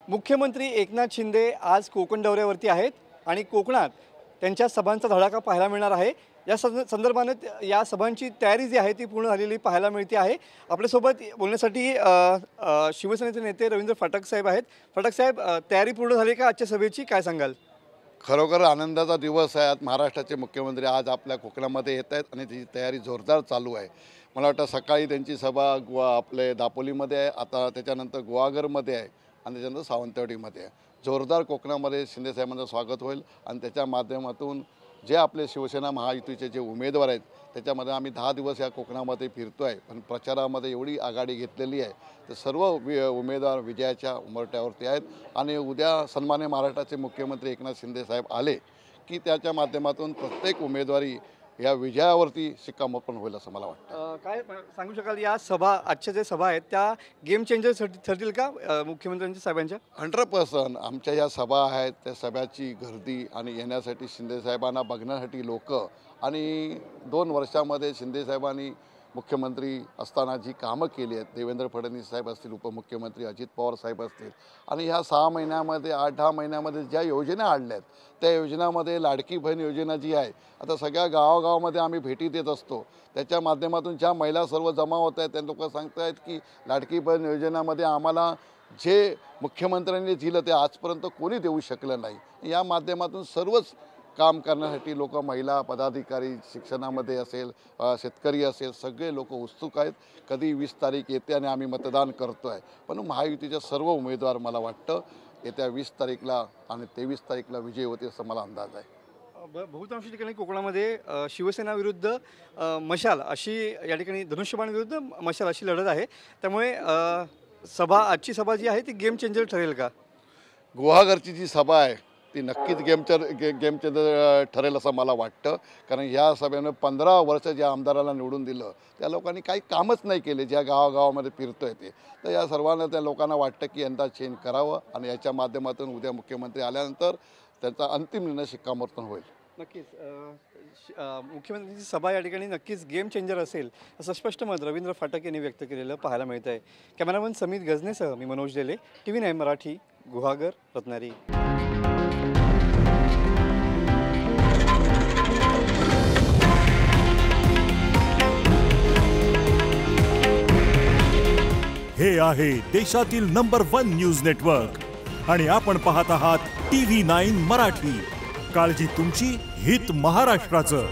मुख्यमंत्री एकनाथ शिंदे आज कोकण दौऱ्यावरती आहेत आणि कोकणात त्यांच्या सभांचा धडाका पाहायला मिळणार आहे। या संदर्भाने या सभांची तयारी जी आहे ती पूर्ण झालेली पाहायला मिळते आहे। आपल्यासोबत बोलण्यासाठी शिवसेनेचे नेते रवींद्र फाटक साहेब आहेत। फाटक साहेब, तयारी पूर्ण झाली का आजच्या सभेची, काय सांगाल? खरोखर आनंदाचा दिवस आहे। आज महाराष्ट्राचे मुख्यमंत्री आज आपल्या कोकणामध्ये येत आहेत आणि त्याची तयारी जोरदार चालू आहे। मला वाटतं सकाळी त्यांची सभा आपले दापोलीमध्ये आहे, आता त्याच्यानंतर गुहागरमध्ये आहे आणि त्याच्यानंतर सावंतवाडीमध्ये आहे। जोरदार कोकणामध्ये शिंदे साहेबांचं स्वागत होईल आणि त्याच्या माध्यमातून जे आपले शिवसेना महायुतीचे जे उमेदवार आहेत त्याच्यामध्ये आम्ही 10 दिवस या कोकणामध्ये फिरतो आहे, पण प्रचारामध्ये एवढी आघाडी घेतलेली आहे तर सर्व उमेदवार विजयाच्या उंबरठ्यावरती आहेत आणि उद्या सन्मान्य महाराष्ट्राचे मुख्यमंत्री एकनाथ शिंदे साहेब आले की त्याच्या माध्यमातून प्रत्येक उमेदवारी या विजयावरती शिक्कामोर्तब होईल असं मला वाटतं। काय सांगू शकाल, या सभा आजच्या जे सभा आहेत त्या गेम चेंजर ठरतील का मुख्यमंत्र्यांच्या साहेबांच्या? 100% आमच्या या सभा आहेत त्या सभेची गर्दी आणि येण्यासाठी शिंदे साहेबांना बघण्यासाठी लोक आणि 2 वर्षामध्ये शिंदे साहेबांनी मुख्यमंत्री असताना जी कामं केली आहेत, देवेंद्र फडणवीस साहेब असतील, उपमुख्यमंत्री अजित पवार साहेब असतील आणि ह्या 6 महिन्यामध्ये 8-10 महिन्यामध्ये ज्या योजना आणल्या आहेत त्या योजनामध्ये लाडकी बहीण योजना जी आहे आता सगळ्या गावागावामध्ये आम्ही भेटी देत असतो, त्याच्या माध्यमातून ज्या महिला सर्व जमा होत आहेत त्या लोक सांगत आहेत की लाडकी बहीण योजनामध्ये आम्हाला जे मुख्यमंत्र्यांनी दिलं ते आजपर्यंत कोणी देऊ शकलं नाही। या माध्यमातून सर्वच काम करण्यासाठी लोक, महिला पदाधिकारी, शिक्षणामध्ये असेल, शेतकरी असेल, सगळे लोक उत्सुक आहेत। कधी 20 तारीख येते आणि आम्ही मतदान करतो आहे, पण महायुतीच्या सर्व उमेदवार मला वाटतं येत्या 20 तारीखला आणि 23 तारीखला विजय होते असं मला अंदाज आहे। बहुतांश ठिकाणी कोकणामध्ये शिवसेना विरुद्ध मशाल अशी, या ठिकाणी धनुष्यबाण विरुद्ध मशाल अशी लढत आहे, त्यामुळे आजची सभा जी आहे ती गेम चेंजर ठरेल का? गुहागरची जी सभा आहे ती नक्कीच गेम चेंजर ठरेल असं मला वाटतं, कारण ह्या सभेनं 15 वर्ष ज्या आमदाराला निवडून दिलं त्या लोकांनी काही कामच नाही केले, ज्या गावागावामध्ये फिरतोय ते, तर या सर्वांना त्या लोकांना वाटतं की यंदा चेंज करावं आणि याच्या माध्यमातून उद्या मुख्यमंत्री आल्यानंतर त्याचा अंतिम निर्णय शिक्कामोर्तब होईल। नक्कीच मुख्यमंत्र्यांची सभा या ठिकाणी नक्कीच गेम चेंजर असेल असं स्पष्ट मत रवींद्र फाटक यांनी व्यक्त केलेलं पाहायला मिळत आहे। कॅमेरामन समित गजनेसह मी मनोज डेले, TV9 मराठी, गुहागर, रत्नागिरी। हे आहे देशातील नंबर 1 न्यूज नेटवर्क आणि आपण पाहत आहात TV9 मराठी। काळजी तुमची, हित महाराष्ट्राचं।